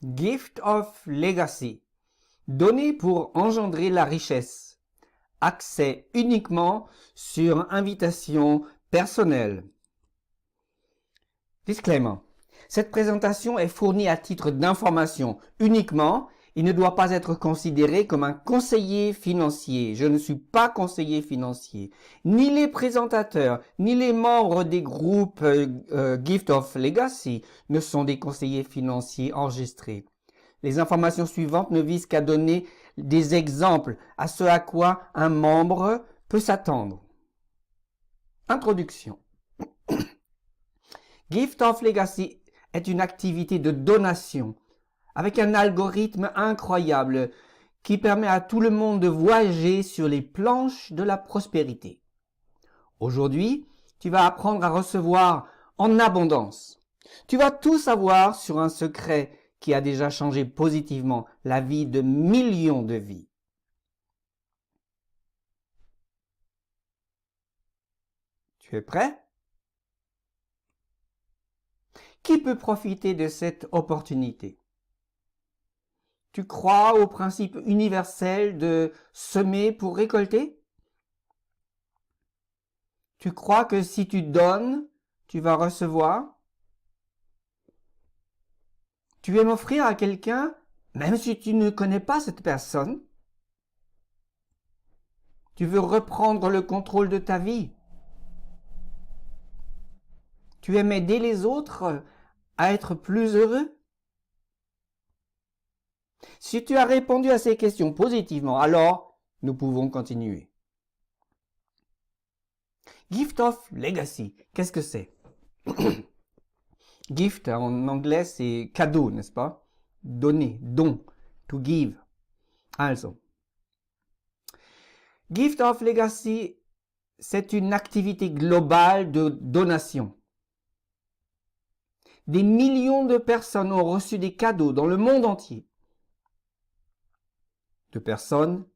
Gift of Legacy. Donner pour engendrer la richesse. Accès uniquement sur invitation personnelle. Disclaimer. Cette présentation est fournie à titre d'information uniquement et ne doit pas être considérée comme un conseiller financier. Je ne suis pas conseiller financier. Ni les présentateurs, ni les membres des groupes Gift of Legacy ne sont des conseillers financiers enregistrés. Les informations suivantes ne visent qu'à donner des exemples à ce à quoi un membre peut s'attendre. Introduction. Gift of Legacy est une activité de donation avec un algorithme incroyable qui permet à tout le monde de voyager sur les planches de la prospérité. Aujourd'hui, tu vas apprendre à recevoir en abondance. Tu vas tout savoir sur un secret qui a déjà changé positivement la vie de millions de vies. Tu es prêt? Qui peut profiter de cette opportunité? Tu crois au principe universel de semer pour récolter? Tu crois que si tu donnes, tu vas recevoir? Tu aimes offrir à quelqu'un, même si tu ne connais pas cette personne? Tu veux reprendre le contrôle de ta vie? Tu aimes aider les autres à être plus heureux? Si tu as répondu à ces questions positivement, alors nous pouvons continuer. Gift of Legacy, qu'est-ce que c'est? Gift en anglais c'est cadeau, n'est-ce pas? Donner, don, to give. Also. Gift of Legacy, c'est une activité globale de donation. Des millions de personnes ont reçu des cadeaux dans le monde entier. De personne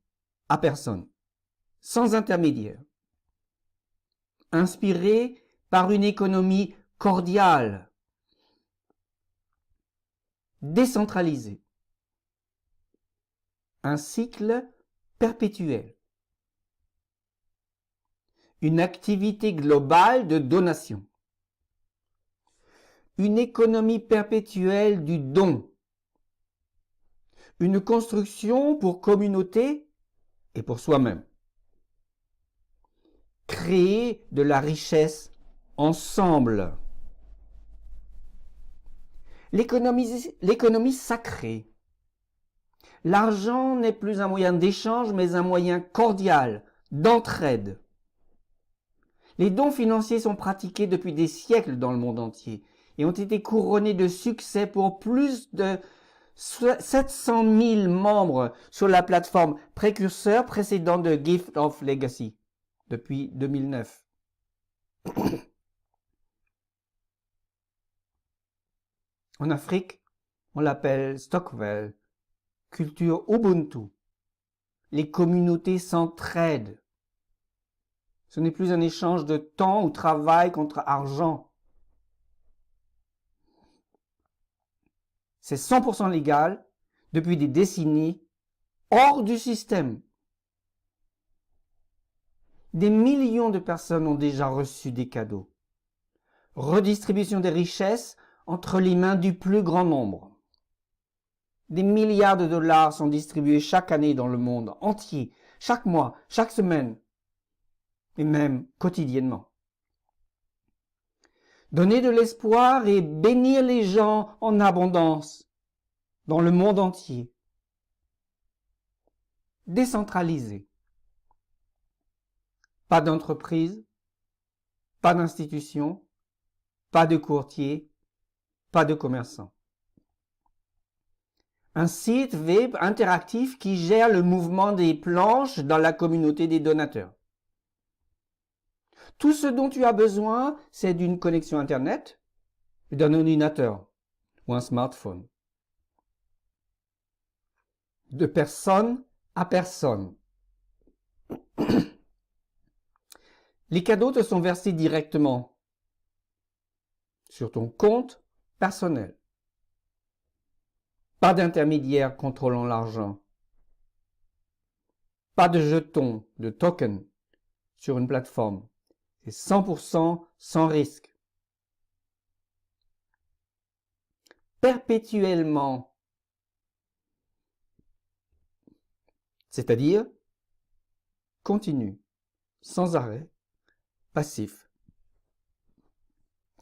à personne, sans intermédiaire. Inspirés par une économie cordiale, décentralisée. Un cycle perpétuel. Une activité globale de donation. Une économie perpétuelle du don. Une construction pour communauté et pour soi-même. Créer de la richesse ensemble. L'économie sacrée. L'argent n'est plus un moyen d'échange, mais un moyen cordial, d'entraide. Les dons financiers sont pratiqués depuis des siècles dans le monde entier et ont été couronnés de succès pour plus de 700 000 membres sur la plateforme précurseur précédente de Gift of Legacy depuis 2009. En Afrique, on l'appelle Stockwell, culture Ubuntu. Les communautés s'entraident. Ce n'est plus un échange de temps ou travail contre argent. C'est 100% légal depuis des décennies, hors du système. Des millions de personnes ont déjà reçu des cadeaux. Redistribution des richesses entre les mains du plus grand nombre. Des milliards de dollars sont distribués chaque année dans le monde entier, chaque mois, chaque semaine, et même quotidiennement. Donner de l'espoir et bénir les gens en abondance dans le monde entier. Décentralisé. Pas d'entreprise, pas d'institution, pas de courtier, pas de commerçant. Un site web interactif qui gère le mouvement des planches dans la communauté des donateurs. Tout ce dont tu as besoin, c'est d'une connexion Internet, d'un ordinateur ou un smartphone. De personne à personne. Les cadeaux te sont versés directement sur ton compte personnel. Pas d'intermédiaire contrôlant l'argent. Pas de jetons, de tokens sur une plateforme. C'est 100% sans risque. Perpétuellement. C'est-à-dire continu, sans arrêt, passif.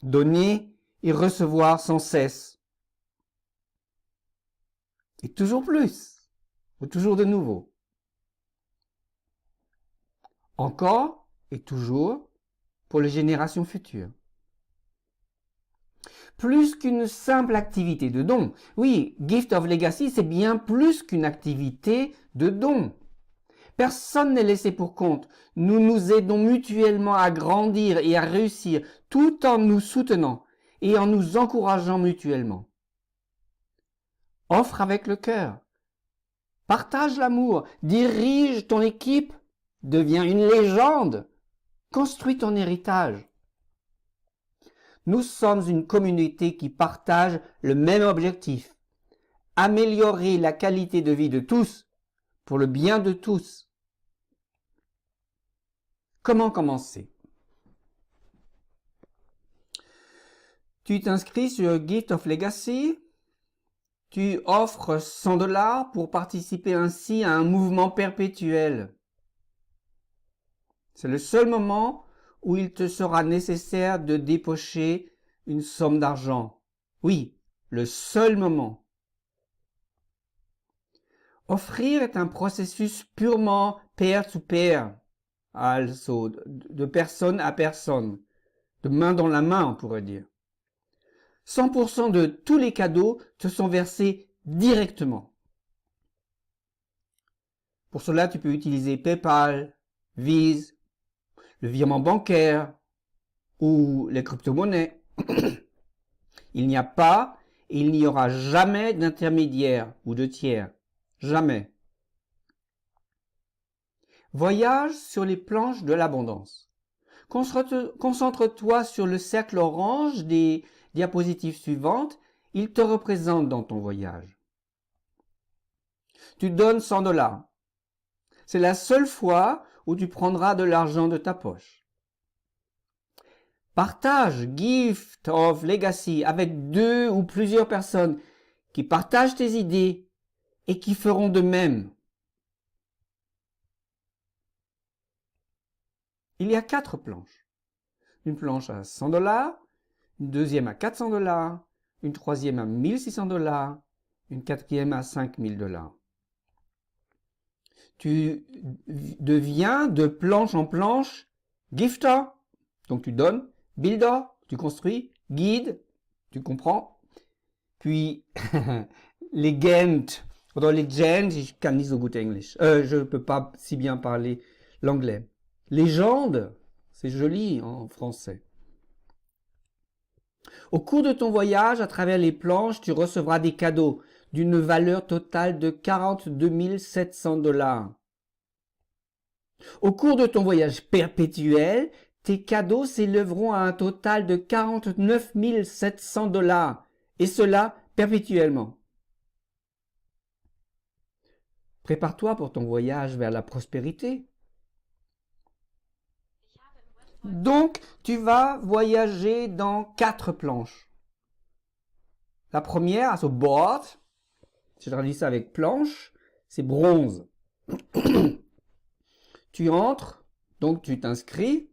Donner et recevoir sans cesse. Et toujours plus, ou toujours de nouveau. Encore et toujours pour les générations futures. Plus qu'une simple activité de don. Oui, Gift of Legacy, c'est bien plus qu'une activité de don. Personne n'est laissé pour compte. Nous nous aidons mutuellement à grandir et à réussir tout en nous soutenant et en nous encourageant mutuellement. Offre avec le cœur. Partage l'amour. Dirige ton équipe. Deviens une légende. Construis ton héritage. Nous sommes une communauté qui partage le même objectif. Améliorer la qualité de vie de tous pour le bien de tous. Comment commencer? Tu t'inscris sur Gift of Legacy. Tu offres 100 $ pour participer ainsi à un mouvement perpétuel. C'est le seul moment où il te sera nécessaire de dépocher une somme d'argent. Oui, le seul moment. Offrir est un processus purement peer-to-peer, also, de personne à personne, de main dans la main, on pourrait dire. 100% de tous les cadeaux te sont versés directement. Pour cela, tu peux utiliser PayPal, Visa, le virement bancaire ou les crypto-monnaies. Il n'y a pas et il n'y aura jamais d'intermédiaire ou de tiers. Jamais. Voyage sur les planches de l'abondance. Concentre-toi sur le cercle orange des diapositives suivantes. Il te représente dans ton voyage. Tu donnes 100 $. C'est la seule fois où tu prendras de l'argent de ta poche. Partage Gift of Legacy avec 2 ou plusieurs personnes qui partagent tes idées et qui feront de même. Il y a 4 planches. Une planche à 100 $, une deuxième à 400 $, une troisième à 1600 $, une quatrième à 5000 $. Tu deviens de planche en planche gifter, donc tu donnes, builder, tu construis, guide, tu comprends, puis legend, oder legend, ich kann nicht so gut Englisch, je ne peux pas si bien parler l'anglais. Légende, c'est joli en français. Au cours de ton voyage, à travers les planches, tu recevras des cadeaux d'une valeur totale de 42 700 $. Au cours de ton voyage perpétuel, tes cadeaux s'élèveront à un total de 49 700 $, et cela perpétuellement. Prépare-toi pour ton voyage vers la prospérité. Donc, tu vas voyager dans 4 planches. La première, à ce board, si je traduis ça avec planche, c'est bronze. Tu entres, donc tu t'inscris,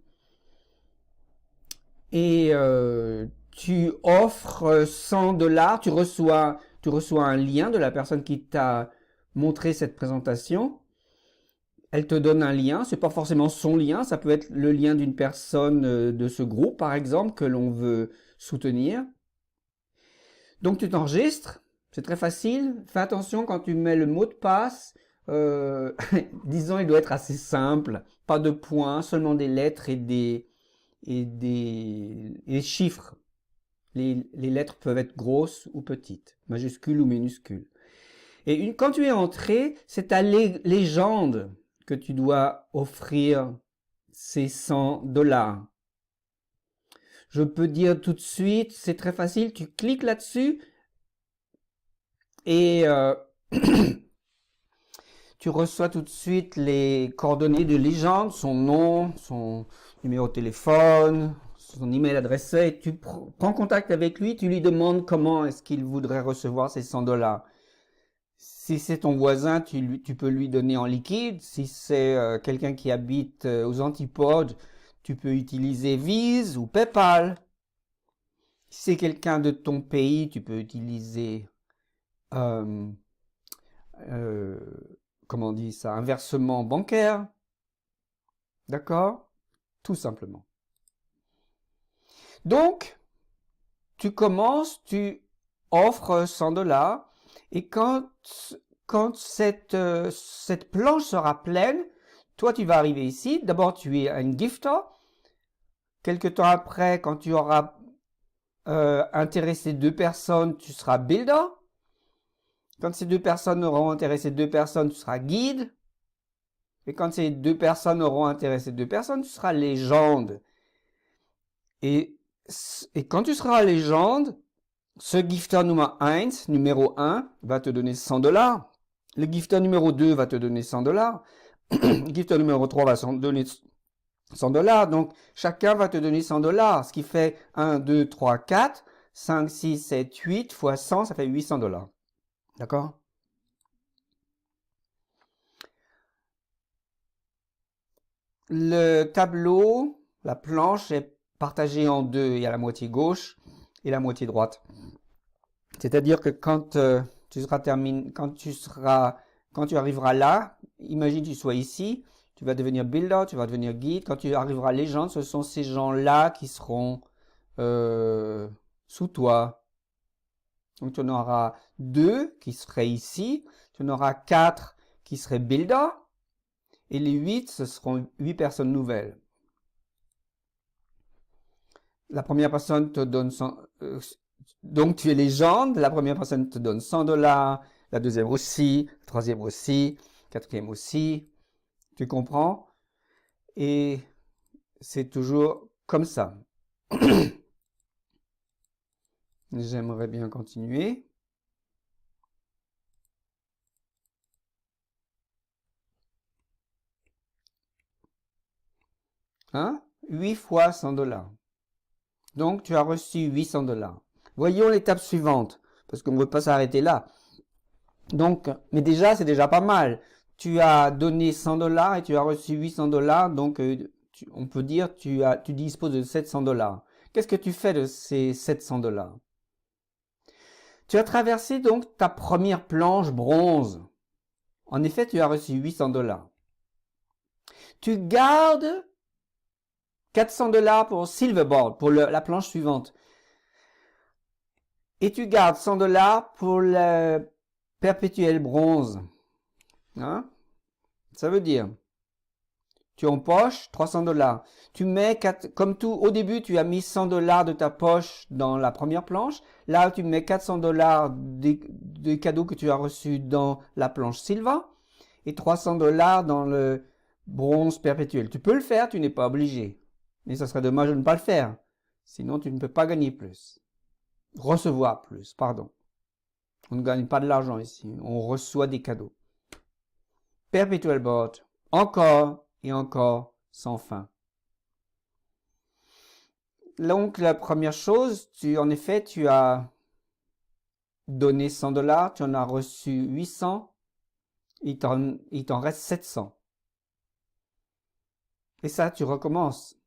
et tu offres 100 $, tu reçois un lien de la personne qui t'a montré cette présentation. Elle te donne un lien, c'est pas forcément son lien, ça peut être le lien d'une personne de ce groupe, par exemple, que l'on veut soutenir. Donc tu t'enregistres, c'est très facile. Fais attention quand tu mets le mot de passe, disons il doit être assez simple, pas de points, seulement des lettres et des chiffres. Les lettres peuvent être grosses ou petites, majuscules ou minuscules. Et quand tu es entré, c'est ta légende que tu dois offrir ces 100 $. Je peux dire tout de suite, c'est très facile, tu cliques là-dessus Et tu reçois tout de suite les coordonnées de légende, son nom, son numéro de téléphone, son email adressé. Et tu prends contact avec lui, tu lui demandes comment est-ce qu'il voudrait recevoir ces 100 $. Si c'est ton voisin, tu peux lui donner en liquide. Si c'est quelqu'un qui habite aux antipodes, tu peux utiliser Vise ou PayPal. Si c'est quelqu'un de ton pays, tu peux utiliser, comment on dit ça, un versement bancaire. D'accord? Tout simplement. Donc, tu commences, tu offres 100 $. Et quand cette planche sera pleine, toi, tu vas arriver ici. D'abord, tu es un gifter. Quelque temps après, quand tu auras intéressé 2 personnes, tu seras builder. Quand ces 2 personnes auront intéressé 2 personnes, tu seras guide. Et quand ces 2 personnes auront intéressé 2 personnes, tu seras légende. Et quand tu seras légende, ce gifter numéro 1 va te donner 100 $. Le gifter numéro 2 va te donner 100 $. Le gifter numéro 3 va te donner 100 $. Donc, chacun va te donner 100 $. Ce qui fait 1, 2, 3, 4, 5, 6, 7, 8 fois 100, ça fait 800 $. D'accord? Le tableau, la planche est partagée en deux. Il y a la moitié gauche et la moitié droite. C'est-à-dire que quand tu arriveras là, imagine tu sois ici, tu vas devenir builder, tu vas devenir guide. Quand tu arriveras légende, ce sont ces gens-là qui seront sous toi. Donc tu en auras 2 qui seraient ici, tu en auras 4 qui seraient builder, et les 8, ce seront 8 personnes nouvelles. La première personne te donne 100, donc tu es légende, la première personne te donne 100 $, la deuxième aussi, la troisième aussi, quatrième aussi, tu comprends? Et c'est toujours comme ça. J'aimerais bien continuer. Hein? 8 fois 100 $. Donc, tu as reçu 800 $. Voyons l'étape suivante, parce qu'on ne veut pas s'arrêter là. Donc, mais déjà, c'est déjà pas mal. Tu as donné 100 $ et tu as reçu 800 $. Donc, on peut dire tu disposes de 700 $. Qu'est-ce que tu fais de ces 700 $? Tu as traversé donc ta première planche bronze. En effet, tu as reçu 800 $. Tu gardes 400 $ pour Silverboard, pour la planche suivante. Et tu gardes 100 $ pour le perpétuel bronze. Hein? Ça veut dire, tu empoches 300 $. Tu mets, comme tout, au début, tu as mis 100 $ de ta poche dans la première planche. Là, tu mets 400 $ des cadeaux que tu as reçus dans la planche Silver et 300 $ dans le bronze perpétuel. Tu peux le faire, tu n'es pas obligé. Mais ça serait dommage de ne pas le faire. Sinon, tu ne peux pas gagner plus. Recevoir plus, pardon. On ne gagne pas de l'argent ici. On reçoit des cadeaux. Perpetual board. Encore et encore sans fin. Donc, la première chose, en effet, tu as donné 100 $, tu en as reçu 800, il t'en reste 700. Et ça, tu recommences.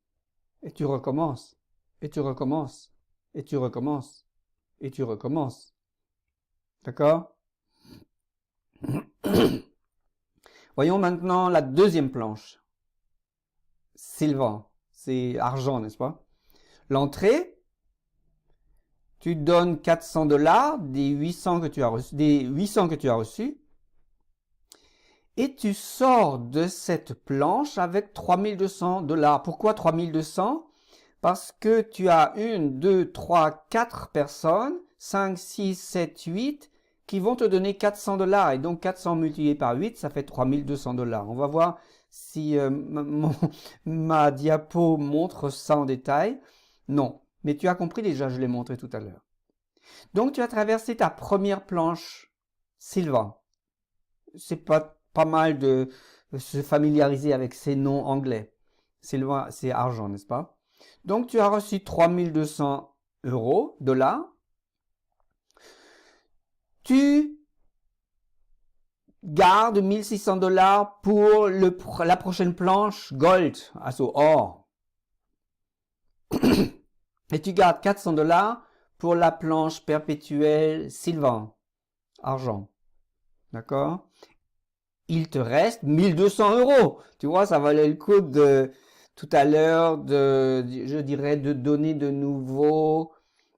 Et tu recommences. Et tu recommences. Et tu recommences. Et tu recommences. D'accord? Voyons maintenant la deuxième planche. Silver, c'est argent, n'est-ce pas? L'entrée, tu donnes 400 $ des 800 que tu as reçus, et tu sors de cette planche avec 3200 $. Pourquoi 3200? Parce que tu as 1, 2, 3, 4 personnes, 5, 6, 7, 8, qui vont te donner 400 $. Et donc 400 multiplié par 8, ça fait 3200 $. On va voir si ma diapo montre ça en détail. Non, mais tu as compris déjà, je l'ai montré tout à l'heure. Donc tu as traversé ta première planche Sylvain. C'est pas mal de se familiariser avec ces noms anglais. Sylvain, c'est argent, n'est-ce pas? Donc, tu as reçu 3200 dollars. Tu gardes 1600 dollars pour la prochaine planche gold, also or. Et tu gardes 400 dollars pour la planche perpétuelle Sylvain, argent. D'accord? Il te reste 1200 euros. Tu vois, ça valait le coup de tout à l'heure je dirais, de donner de nouveau,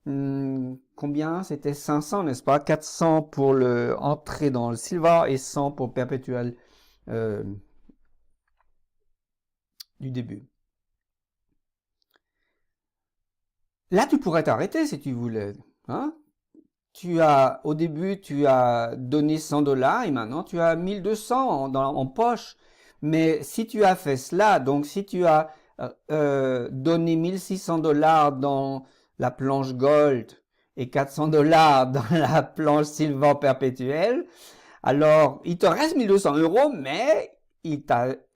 combien? C'était 500, n'est-ce pas? 400 pour entrer dans le silver et 100 pour perpétuel du début. Là, tu pourrais t'arrêter si tu voulais, hein? Au début, tu as donné 100 dollars et maintenant tu as 1200 en poche. Mais si tu as fait cela, donc si tu as donné 1600 dollars dans la planche gold et 400 dollars dans la planche silver perpétuelle, alors il te reste 1200 euros, mais il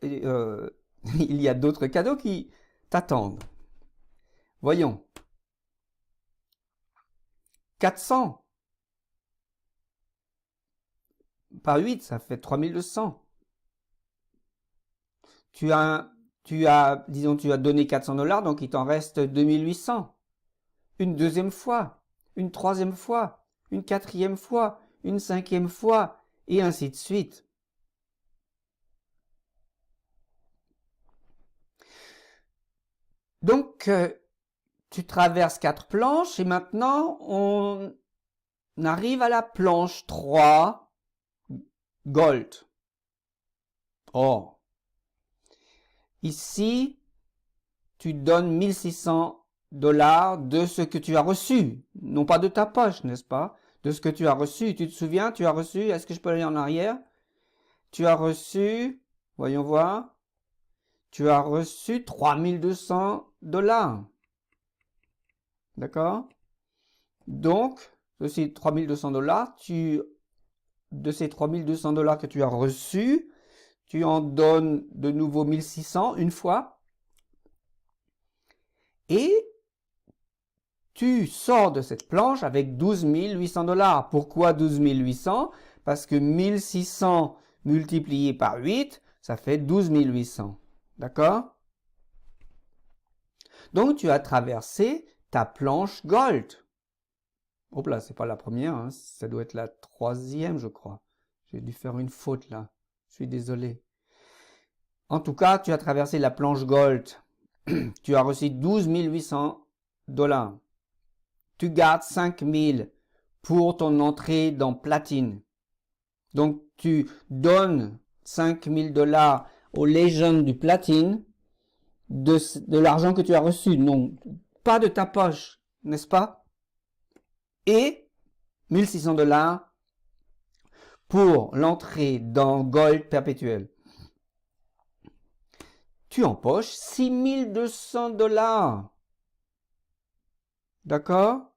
y a d'autres cadeaux qui t'attendent. Voyons. 400 par 8, ça fait 3200. Disons, tu as donné 400 dollars, donc il t'en reste 2800. Une deuxième fois, une troisième fois, une quatrième fois, une cinquième fois, et ainsi de suite. Donc, tu traverses 4 planches, et maintenant, on arrive à la planche 3, gold. Oh. Ici, tu donnes 1600 dollars de ce que tu as reçu, non pas de ta poche, n'est-ce pas? De ce que tu as reçu. Tu te souviens, tu as reçu, est-ce que je peux aller en arrière? Tu as reçu, voyons voir, tu as reçu 3200 dollars. D'accord? Donc, ceci 3200 dollars, de ces 3200 dollars que tu as reçus, tu en donnes de nouveau 1600 une fois. Et tu sors de cette planche avec 12 800 dollars. Pourquoi 12 800? Parce que 1600 multiplié par 8, ça fait 12 800. D'accord? Donc, tu as traversé ta planche gold. Hop là, c'est pas la première, hein, ça doit être la troisième, je crois. J'ai dû faire une faute là. Je suis désolé. En tout cas, tu as traversé la planche gold. Tu as reçu 12 800 dollars. Tu gardes 5 000 pour ton entrée dans platine. Donc, tu donnes 5 000 dollars aux légendes du platine de l'argent que tu as reçu. Non, pas de ta poche, n'est-ce pas? Et 1600 dollars pour l'entrée dans gold perpétuel. Tu empoches 6200 dollars. D'accord?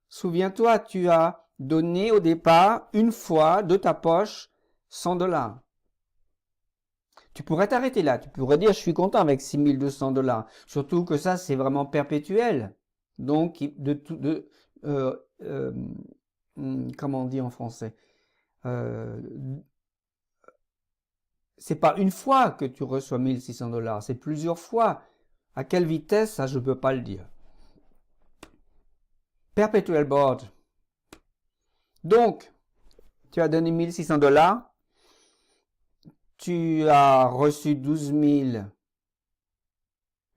Souviens-toi, tu as donné au départ une fois de ta poche 100 dollars. Tu pourrais t'arrêter là. Tu pourrais dire, je suis content avec 6200 dollars. Surtout que ça, c'est vraiment perpétuel. Donc, comment on dit en français? C'est pas une fois que tu reçois 1600 dollars, c'est plusieurs fois. À quelle vitesse, ça, je peux pas le dire. Perpetual board. Donc, tu as donné 1600 dollars. Tu as reçu 12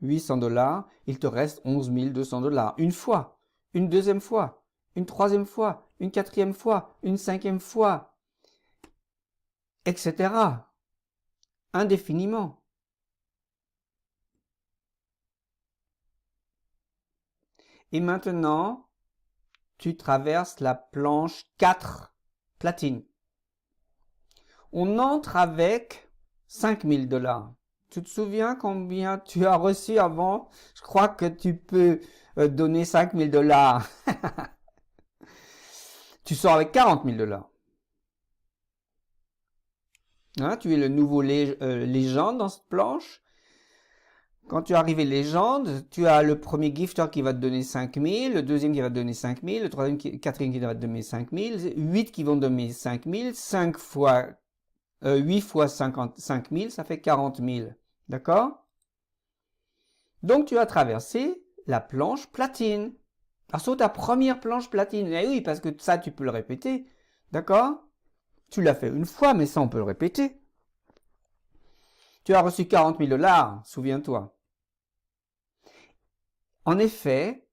800 dollars. Il te reste 11 200 dollars. Une fois, une deuxième fois, une troisième fois, une quatrième fois, une cinquième fois, etc. Indéfiniment. Et maintenant, tu traverses la planche 4 platine. On entre avec 5000 dollars. Tu te souviens combien tu as reçu avant? Je crois que tu peux donner 5000 dollars. Tu sors avec 40 000 dollars. Hein, tu es le nouveau légende dans cette planche. Quand tu es arrivé légende, tu as le premier gifter qui va te donner 5000, le deuxième qui va te donner 5000, le troisième, quatrième qui va te donner 5000, 8 qui vont te donner 5000, 5 fois, 8 fois 55 000, ça fait 40 000. D'accord? Donc tu as traversé la planche platine. Alors sur ta première planche platine, eh oui, parce que ça tu peux le répéter. D'accord? Tu l'as fait une fois, mais ça on peut le répéter. Tu as reçu 40 000 $, souviens-toi. En effet,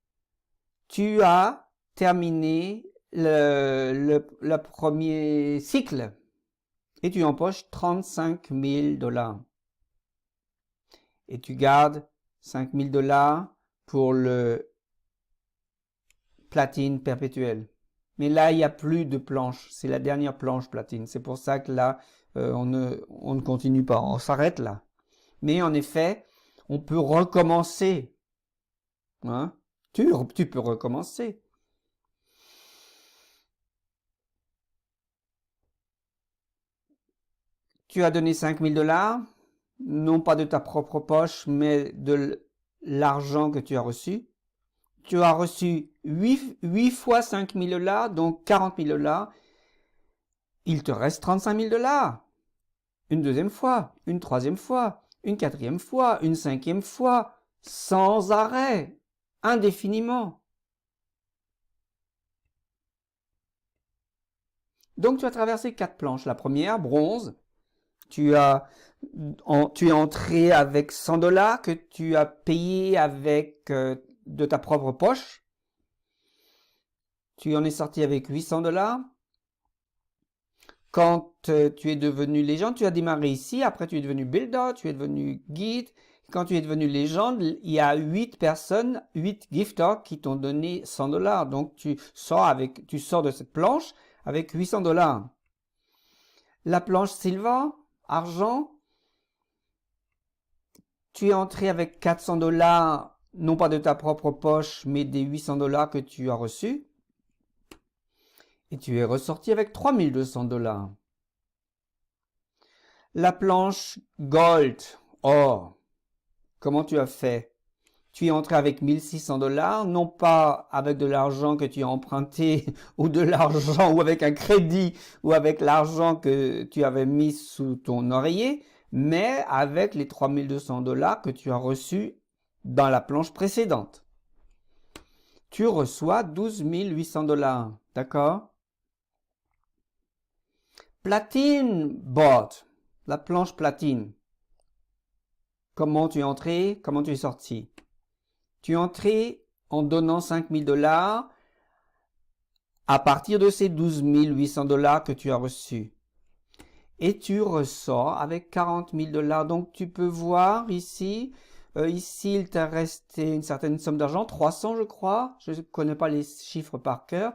tu as terminé le premier cycle et tu empoches 35 000 $. Et tu gardes 5 000 $ pour le platine perpétuel. Mais là, il n'y a plus de planche. C'est la dernière planche platine. C'est pour ça que là, on ne continue pas. On s'arrête là. Mais en effet, on peut recommencer. Hein? Tu peux recommencer. Tu as donné 5 000 $, non pas de ta propre poche, mais de l'argent que tu as reçu. Tu as reçu 8 fois 5 000 $, donc 40 000 $. Il te reste 35 000 $. Une deuxième fois, une troisième fois, une quatrième fois, une cinquième fois, sans arrêt, indéfiniment. Donc tu as traversé 4 planches. La première, bronze, tu es entré avec 100 $ que tu as payé avec de ta propre poche. Tu en es sorti avec 800 $. Quand tu es devenu légende, tu as démarré ici, après tu es devenu builder, tu es devenu guide. Quand tu es devenu légende, il y a 8 personnes, 8 gifters qui t'ont donné 100 $. Donc tu sors de cette planche avec 800 $. La planche silver, argent, tu es entré avec 400 $, non pas de ta propre poche, mais des 800 $ que tu as reçus. Et tu es ressorti avec 3200 $. La planche gold, or, comment tu as fait? Tu es entré avec 1600 $, non pas avec de l'argent que tu as emprunté, ou de l'argent, ou avec un crédit, ou avec l'argent que tu avais mis sous ton oreiller, mais avec les 3200 $ que tu as reçus dans la planche précédente. Tu reçois 12 800 $, d'accord? Platine board, la planche platine. Comment tu es entré? Comment tu es sorti? Tu es entré en donnant 5 000 $ à partir de ces 12 800 $ que tu as reçus. Et tu ressors avec 40 000 $. Donc tu peux voir ici, ici il t'a resté une certaine somme d'argent, 300 je crois, je ne connais pas les chiffres par cœur.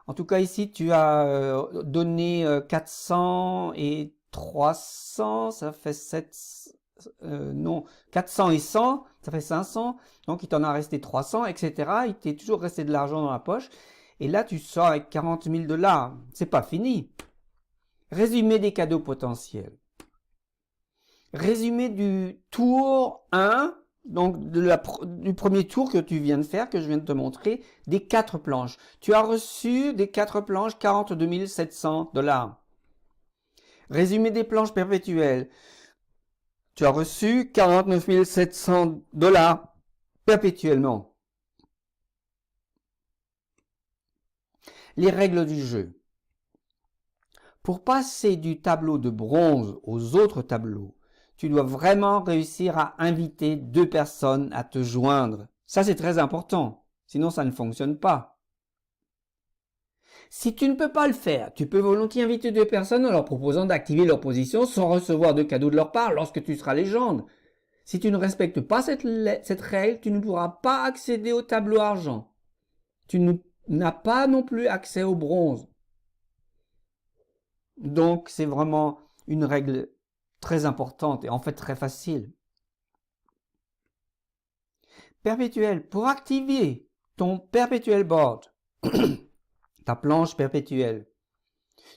En tout cas ici tu as donné 400 et 300, ça fait 400 et 100, ça fait 500, donc il t'en a resté 300, etc. Il t'est toujours resté de l'argent dans la poche, et là tu sors avec 40 000 $. C'est pas fini. Résumé des cadeaux potentiels. Résumé du tour 1, donc du premier tour que tu viens de faire, que je viens de te montrer, des 4 planches. Tu as reçu des 4 planches 42 700 $. Résumé des planches perpétuelles. Tu as reçu 49 700 $ perpétuellement. Les règles du jeu. Pour passer du tableau de bronze aux autres tableaux, tu dois vraiment réussir à inviter 2 personnes à te joindre. Ça, c'est très important. Sinon, ça ne fonctionne pas. Si tu ne peux pas le faire, tu peux volontiers inviter 2 personnes en leur proposant d'activer leur position sans recevoir de cadeaux de leur part lorsque tu seras légende. Si tu ne respectes pas cette règle, tu ne pourras pas accéder au tableau argent. Tu n'as pas non plus accès au bronze. Donc, c'est vraiment une règle très importante et en fait très facile. Perpétuel. Pour activer ton perpétuel board, ta planche perpétuelle,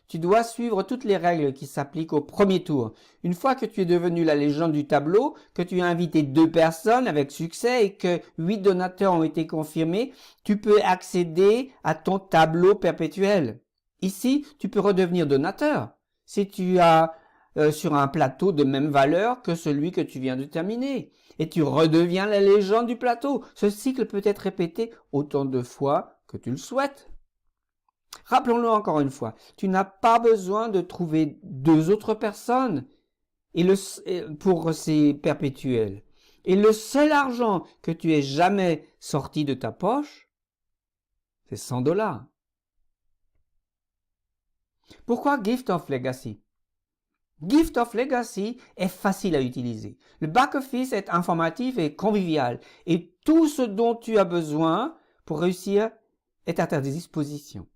Tu dois suivre toutes les règles qui s'appliquent au premier tour. Une fois que tu es devenu la légende du tableau, que tu as invité 2 personnes avec succès et que 8 donateurs ont été confirmés, tu peux accéder à ton tableau perpétuel. Ici, tu peux redevenir donateur si tu as sur un plateau de même valeur que celui que tu viens de terminer. Et tu redeviens la légende du plateau. Ce cycle peut être répété autant de fois que tu le souhaites. Rappelons-le encore une fois, tu n'as pas besoin de trouver 2 autres personnes pour ces perpétuels. Et le seul argent que tu aies jamais sorti de ta poche, c'est $100. Pourquoi Gift of Legacy? Gift of Legacy est facile à utiliser. Le back-office est informatif et convivial. Et tout ce dont tu as besoin pour réussir est à ta disposition.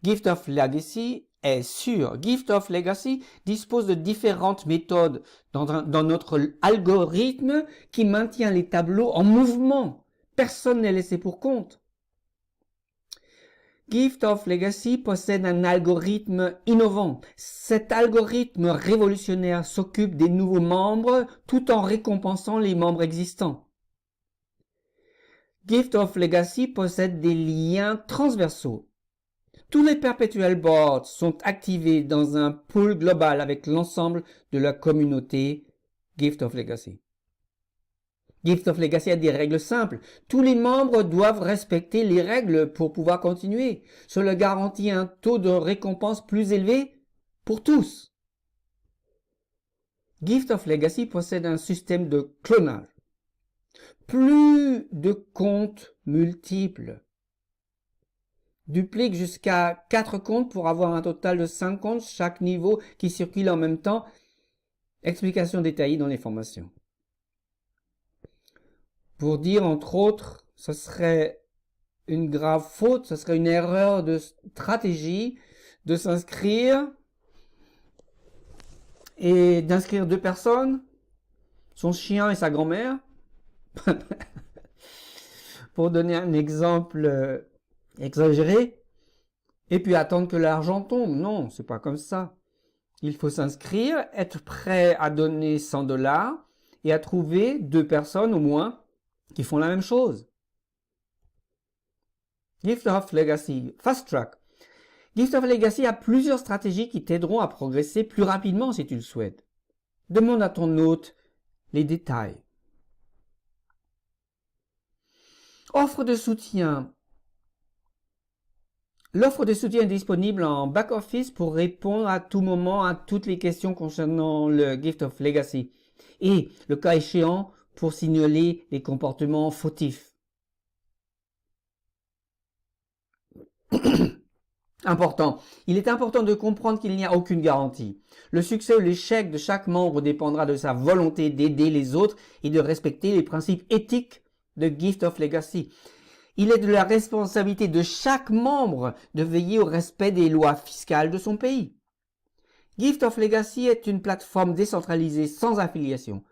Gift of Legacy est sûr. Gift of Legacy dispose de différentes méthodes dans notre algorithme qui maintient les tableaux en mouvement. Personne n'est laissé pour compte. Gift of Legacy possède un algorithme innovant. Cet algorithme révolutionnaire s'occupe des nouveaux membres tout en récompensant les membres existants. Gift of Legacy possède des liens transversaux. Tous les perpetual boards sont activés dans un pool global avec l'ensemble de la communauté Gift of Legacy. Gift of Legacy a des règles simples. Tous les membres doivent respecter les règles pour pouvoir continuer. Cela garantit un taux de récompense plus élevé pour tous. Gift of Legacy possède un système de clonage. Plus de comptes multiples. Duplique jusqu'à 4 comptes pour avoir un total de 5 comptes, chaque niveau qui circule en même temps. Explication détaillée dans les formations. Pour dire, entre autres, ce serait une grave faute, ce serait une erreur de stratégie de s'inscrire et d'inscrire 2 personnes, son chien et sa grand-mère. Pour donner un exemple exagéré, et puis attendre que l'argent tombe. Non, c'est pas comme ça. Il faut s'inscrire, être prêt à donner $100 et à trouver 2 personnes au moins qui font la même chose. Gift of Legacy, Fast Track. Gift of Legacy a plusieurs stratégies qui t'aideront à progresser plus rapidement si tu le souhaites. Demande à ton hôte les détails. Offre de soutien. L'offre de soutien est disponible en back-office pour répondre à tout moment à toutes les questions concernant le Gift of Legacy et, le cas échéant, pour signaler les comportements fautifs. Important. Il est important de comprendre qu'il n'y a aucune garantie. Le succès ou l'échec de chaque membre dépendra de sa volonté d'aider les autres et de respecter les principes éthiques de Gift of Legacy. Il est de la responsabilité de chaque membre de veiller au respect des lois fiscales de son pays. Gift of Legacy est une plateforme décentralisée sans affiliation,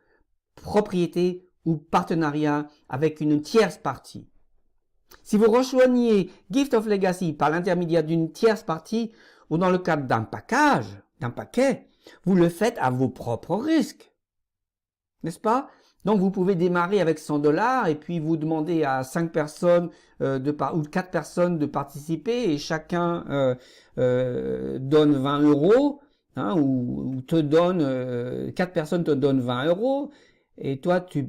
propriété ou partenariat avec une tierce partie. Si vous rejoignez Gift of Legacy par l'intermédiaire d'une tierce partie ou dans le cadre d'un paquet, vous le faites à vos propres risques. N'est-ce pas? Donc vous pouvez démarrer avec $100 et puis vous demandez à 5 personnes ou 4 personnes de participer et chacun donne 20 €, hein, ou te donne 4 personnes te donnent 20 € et toi tu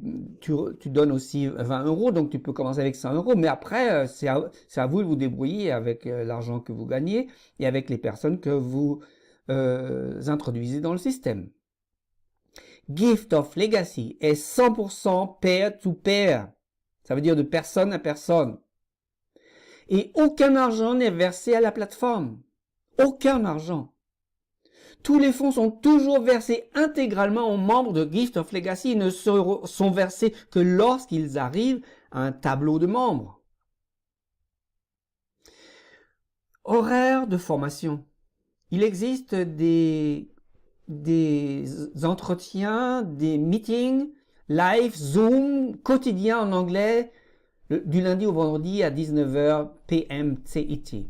donnes aussi 20 €, donc tu peux commencer avec 100 €, mais après c'est à vous de vous débrouiller avec l'argent que vous gagnez et avec les personnes que vous introduisez dans le système. Gift of Legacy est 100% peer-to-peer. Ça veut dire de personne à personne. Et aucun argent n'est versé à la plateforme. Aucun argent. Tous les fonds sont toujours versés intégralement aux membres de Gift of Legacy et ne sont versés que lorsqu'ils arrivent à un tableau de membres. Horaires de formation. Il existe des entretiens, des meetings, live, Zoom, quotidiens en anglais, du lundi au vendredi à 19h PM CET.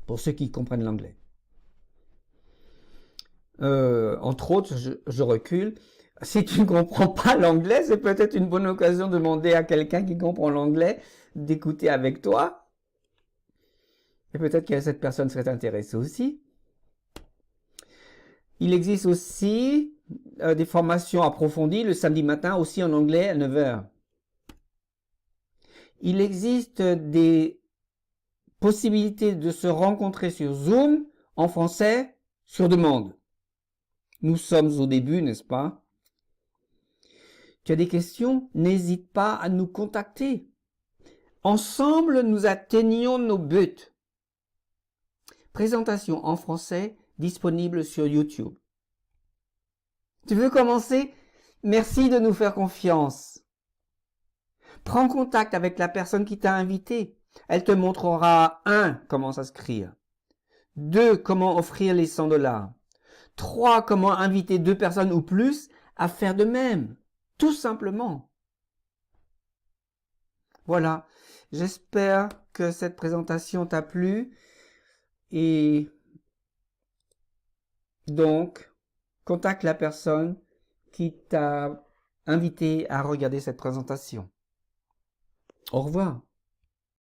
pour ceux qui comprennent l'anglais. Entre autres, je recule. Si tu ne comprends pas l'anglais, c'est peut-être une bonne occasion de demander à quelqu'un qui comprend l'anglais d'écouter avec toi. Et peut-être que cette personne serait intéressée aussi. Il existe aussi des formations approfondies le samedi matin, aussi en anglais à 9 heures. Il existe des possibilités de se rencontrer sur Zoom en français sur demande. Nous sommes au début, n'est-ce pas? Tu as des questions? N'hésite pas à nous contacter. Ensemble, nous atteignons nos buts. Présentation en français disponible sur YouTube. Tu veux commencer? Merci de nous faire confiance. Prends contact avec la personne qui t'a invité. Elle te montrera 1. Comment s'inscrire. 2. Comment offrir les 100 $. 3. Comment inviter 2 personnes ou plus à faire de même. Tout simplement. Voilà. J'espère que cette présentation t'a plu. Et donc, contacte la personne qui t'a invité à regarder cette présentation. Au revoir.